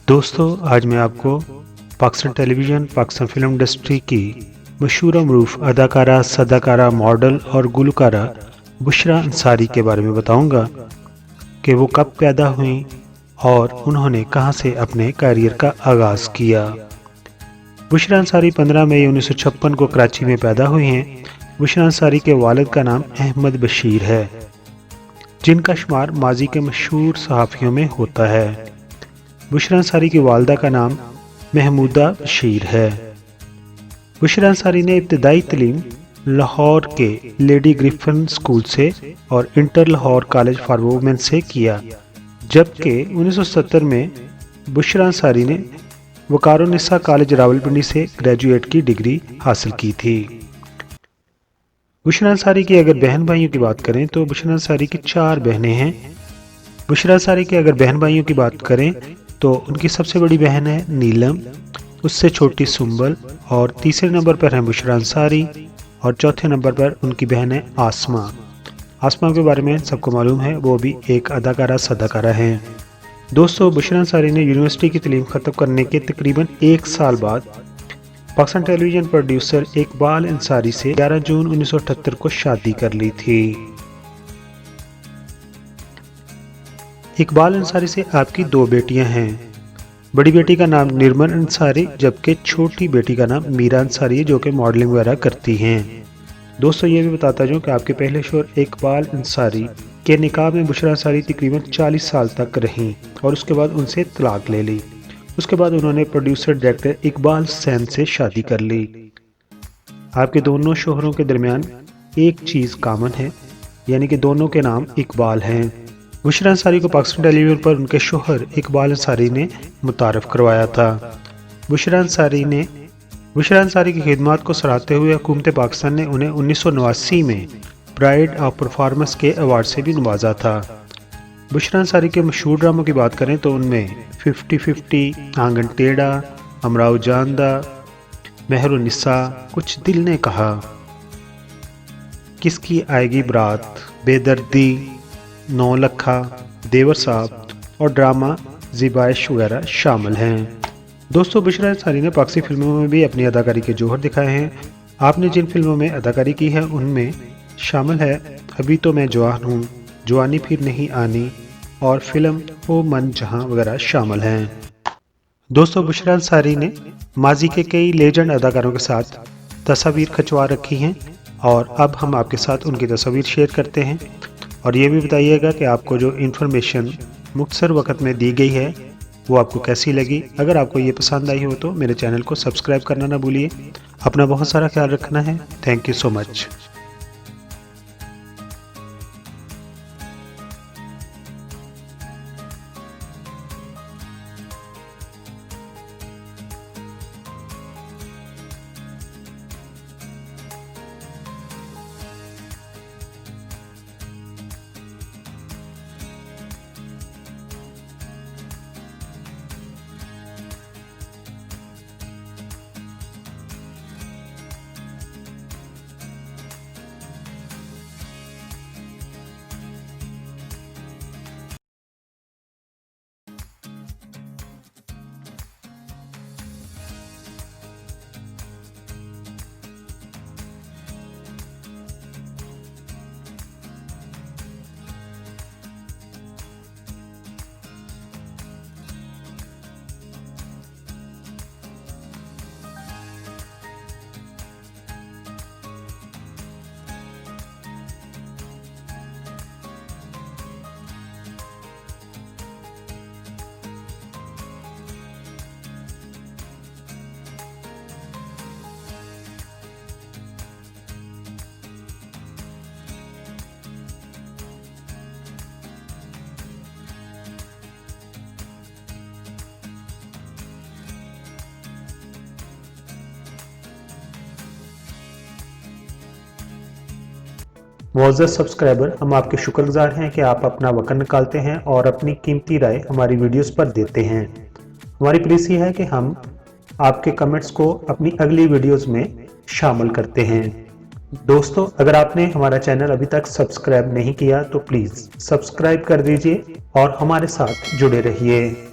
दोस्तों, आज मैं आपको Pakistan television, Pakistan film industry की मशहूर मरूफ अदाकारा, सदाकारा, मॉडल और गुलकारा बुशरा अंसारी के बारे में बताऊंगा कि वो कब पैदा हुईं और उन्होंने कहां से अपने करियर का आगाज़ किया। बुशरा अंसारी 15 मई 1956 को कराची में पैदा हुई हैं। बुशरा अंसारी के वालिद का नाम अहमद बशीर है, जिनका शुमार माजी के मशहूर सहाफ़ियों में होता है। बुशरा अंसारी की वालदा का नाम महमूदा बशीर है। बुशरा अंसारी ने इब्तदाई तलीम लाहौर के लेडी ग्रिफिन स्कूल से और inter Lahore college for women से किया, जबकि 1970 में बुशरा अंसारी ने वकारुन्निसा कॉलेज रावलपिंडी से ग्रेजुएट की डिग्री हासिल की थी। बुशरा अंसारी की अगर बहन भाइयों की बात करें तो बुशरा अंसारी की 4 बहनें हैं। बुशरा अंसारी के अगर बहन भाइयों की बात करें तो उनकी सबसे बड़ी बहन है नीलम, उससे छोटी सुंबल, और तीसरे नंबर पर है बुशरा अंसारी और चौथे नंबर पर उनकी बहन है आसमा। आसमा के बारे में सबको मालूम है, वो भी एक अदाकारा सदाकारा हैं। दोस्तों, बुशरा अंसारी ने यूनिवर्सिटी की तालीम ख़त्म करने के तकरीबन 1 साल बाद पाकिस्तान टेलीविज़न प्रोड्यूसर इकबाल अंसारी से 11 जून 1978 को शादी कर ली थी। इकबाल अंसारी से आपकी 2 बेटियां हैं। बड़ी बेटी का नाम निर्मल अंसारी, जबकि छोटी बेटी का नाम मीरा अंसारी है, जो कि मॉडलिंग वगैरह करती हैं। दोस्तों, ये भी बताता जाऊँ कि आपके पहले शोहर इकबाल अंसारी के निकाह में बुशरा अंसारी तकरीबन 40 साल तक रहीं और उसके बाद उनसे तलाक ले ली। उसके बाद उन्होंने प्रोड्यूसर डायरेक्टर इकबाल सैन से शादी कर ली। आपके दोनों शोहरों के दरमियान एक चीज़ कॉमन है, यानी कि दोनों के नाम इकबाल हैं। बुशरा अंसारी को पाकिस्तान टेलीविज़न पर उनके शोहर इकबाल अंसारी ने मुतारफ़ करवाया था। बुशरा अंसारी की खिदमत को सराहते हुए हुकूमत पाकिस्तान ने उन्हें 1989 में प्राइड ऑफ परफॉर्मेंस के अवार्ड से भी नवाजा था। बुशरा अंसारी के मशहूर ड्रामों की बात करें तो उनमें 50-50, आंगन टेढ़ा, हमराव जानदा, मेहरुन्निसा, कुछ दिल ने कहा, किसकी आएगी बारात, बेदर्दी, 9 लखा, देवर साहब और ड्रामा ज़िबाइश वगैरह शामिल हैं। दोस्तों, बुशरा अंसारी ने पाकिस्तानी फिल्मों में भी अपनी अदाकारी के जौहर दिखाए हैं। आपने जिन फिल्मों में अदाकारी की है उनमें शामिल है अभी तो मैं जवान हूँ, जवानी फिर नहीं आनी और फिल्म ओ मन जहां वगैरह शामिल हैं। दोस्तों, बुशरा अंसारी ने माजी के कई लेजेंड अदाकारों के साथ तस्वीर खिंचवा रखी हैं और अब हम आपके साथ उनकी तस्वीर शेयर करते हैं। और ये भी बताइएगा कि आपको जो इन्फॉर्मेशन मुख्तसर वक्त में दी गई है वो आपको कैसी लगी। अगर आपको ये पसंद आई हो तो मेरे चैनल को सब्सक्राइब करना ना भूलिए। अपना बहुत सारा ख्याल रखना है। Thank you so much. मुअज़्ज़ज़ सब्सक्राइबर, हम आपके शुक्रगुजार हैं कि आप अपना वक़्त निकालते हैं और अपनी कीमती राय हमारी वीडियोस पर देते हैं। हमारी प्लीज़ है कि हम आपके कमेंट्स को अपनी अगली वीडियोस में शामिल करते हैं। दोस्तों, अगर आपने हमारा चैनल अभी तक सब्सक्राइब नहीं किया तो प्लीज सब्सक्राइब कर दीजिए और हमारे साथ जुड़े रहिए।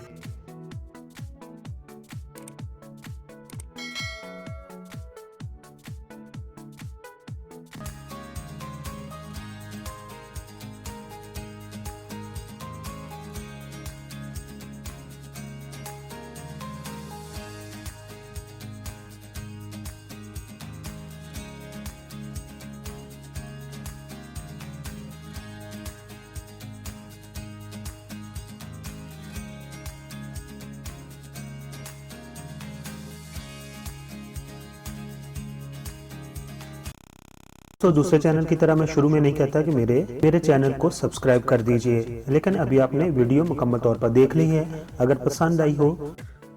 तो दूसरे चैनल की तरह मैं शुरू में नहीं कहता कि मेरे चैनल को सब्सक्राइब कर दीजिए, लेकिन अभी आपने वीडियो मुकम्मल तौर पर देख ली है। अगर पसंद आई हो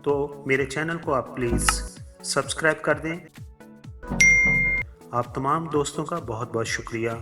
तो मेरे चैनल को आप प्लीज़ सब्सक्राइब कर दें। आप तमाम दोस्तों का बहुत बहुत शुक्रिया।